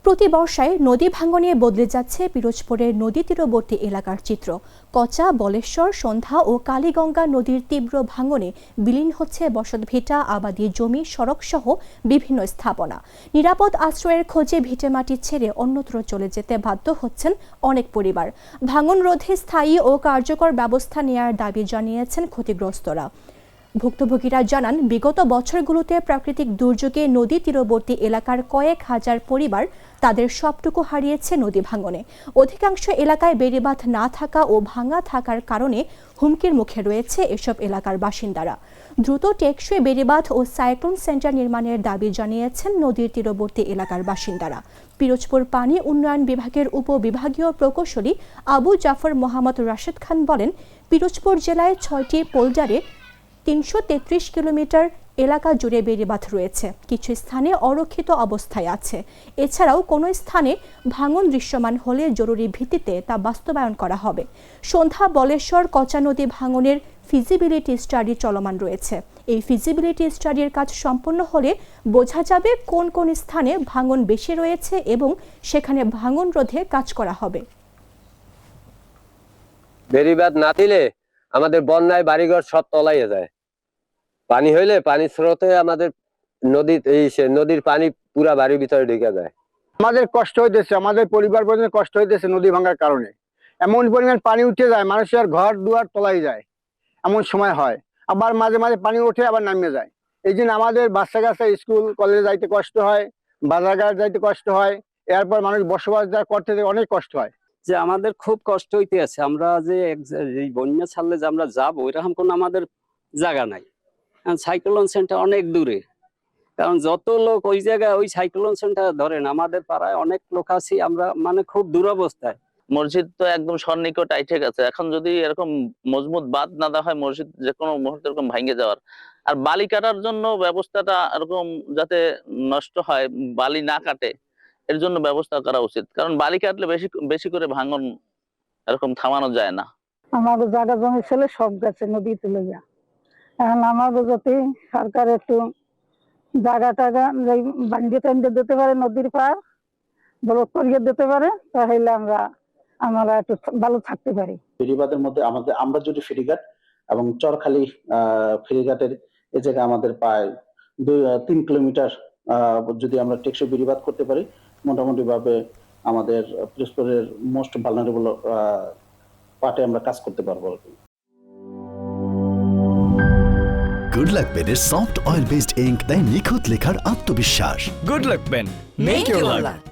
প্রতি বর্ষায় নদী ভাঙনে বদলে যাচ্ছে পিরোজপুরের নদী তীরবর্তী এলাকার চিত্র। কচা, বলেশ্বর, সন্ধ্যা ও কালীগঙ্গা নদীর তীব্র ভাঙনে বিলীন হচ্ছে বসতভিটা, আবাদি জমি, সড়কসহ বিভিন্ন স্থাপনা। নিরাপদ আশ্রয়ের খোঁজে ভিটেমাটি ছেড়ে অন্যত্র চলে যেতে বাধ্য হচ্ছেন অনেক পরিবার। ভাঙন রোধে স্থায়ী ও কার্যকর ব্যবস্থা নেওয়ার দাবি জানিয়েছেন ক্ষতিগ্রস্তরা। ভুক্তভোগীরা জানান, বিগত বছরগুলোতে প্রাকৃতিক দুর্যোগে নদী তীরবর্তী এলাকার কয়েক হাজার পরিবার তাদের সবটুকু হারিয়েছে নদী ভাঙনে। অধিকাংশ এলাকায় বেড়িবাঁধ না থাকা ও ভাঙা থাকার কারণে হুমকির মুখে রয়েছে এসব এলাকার বাসিন্দারা। দ্রুত টেকসই বেড়িবাঁধ ও সাইক্লোন সেন্টার নির্মাণের দাবি জানিয়েছেন নদীর তীরবর্তী এলাকার বাসিন্দারা। পিরোজপুর পানি উন্নয়ন বিভাগের উপবিভাগীয় প্রকৌশলী আবু জাফর মোহাম্মদ রাশেদ খান বলেন, পিরোজপুর জেলায় 6টি পোল্ডারে 333 কিলোমিটার এলাকা জুড়ে বেড়িবাঁধ রয়েছে। কিছু স্থানে অরক্ষিত অবস্থায় আছে। এছাড়াও কোনো স্থানে ভাঙন দৃশ্যমান হলে জরুরি ভিত্তিতে তা বাস্তবায়ন করা হবে। সন্ধ্যা, বলেশ্বর, কচা নদী ভাঙনের ফিজিবিলিটি স্টাডি চলমান রয়েছে। এই ফিজিবিলিটি স্টাডির কাজ সম্পন্ন হলে বোঝা যাবে কোন কোন স্থানে ভাঙন বেশি রয়েছে এবং সেখানে ভাঙন রোধে কাজ করা হবে। বেড়িবাঁধ না দিলে আমাদের বন্যায় বাড়িঘর সব তলাইয়ে যায়। পানি হইলে পানির স্রোতে আমাদের নদীর পানি পুরা বাড়ির ভিতরে ঢুকে যায়। আমাদের কষ্ট হইতেছে, আমাদের পরিবার পর্যন্ত কষ্ট হইতেছে নদী ভাঙার কারণে। এমন পরিমাণ পানি উঠে যায়, মানুষের ঘর দুয়ার তলাই যায়, এমন সময় হয়। আবার মাঝে মাঝে পানি ওঠে আবার নামিয়ে যায়। এই জন্য আমাদের বাচ্চা কাচ্চা স্কুল কলেজে যাইতে কষ্ট হয়, বাজারঘাট যাইতে কষ্ট হয়। এরপর মানুষ বসবাস করতে অনেক কষ্ট হয়। যে আমাদের খুব কষ্ট হইতে আছে। আমরা যে এই বন্যা ছাড়লে যে আমরা যাবো ওইরকম কোনো আমাদের জায়গা নাই। সাইক্লোন সেন্টার অনেক দূরে, কারণ যত লোক ওই জায়গায় ওই সাইক্লোন সেন্টার ধরেন আমাদের পাড়ায় অনেক লোক আছি, আমরা মানে খুব দুরবস্থায়। মসজিদ তো একদম সন্নিকট আইঠে গেছে। এখন যদি এরকম মজবুত বাঁধ না দেওয়া হয়, মসজিদ যে কোনো মুহূর্তে এরকম ভেঙে যাওয়ার। আর বালি কাটার জন্য ব্যবস্থাটা এরকম যাতে নষ্ট হয়, বালি না কাটে এর জন্য ব্যবস্থা করা উচিত। কারণ বালি কাটলে বেশি বেশি করে ভাঙন এরকম থামানো যায় না। আমার জায়গা জমি ছিল সব গেছে নদী তুলে যা। এখন আমাদের যদি সরকার একটু জায়গা টাগা বান্ডিয়ে টান্ডিয়ে দিতে পারে, নদীর পার ব্লক করিয়ে দিতে পারে, তাহলে আমরা একটু ভালো থাকতে পারি। ফেরিবাদের মধ্যে আমরা যদি ফেরিঘাট এবং চরখালি ফেরিঘাটের এই জায়গায় আমাদের প্রায় 3 কিলোমিটার যদি আমরা টেকসই বেড়িবাঁধ করতে পারি, মোটামুটি ভাবে আমাদের পিরোজপুরের মোস্ট ভালনারেবল পার্টে আমরা কাজ করতে পারবো। গুড লাক পেনের সফট অয়েল বেসড ইঙ্ক দেয় নিখুঁত লেখার আত্মবিশ্বাস। Good luck pen, make your lakh.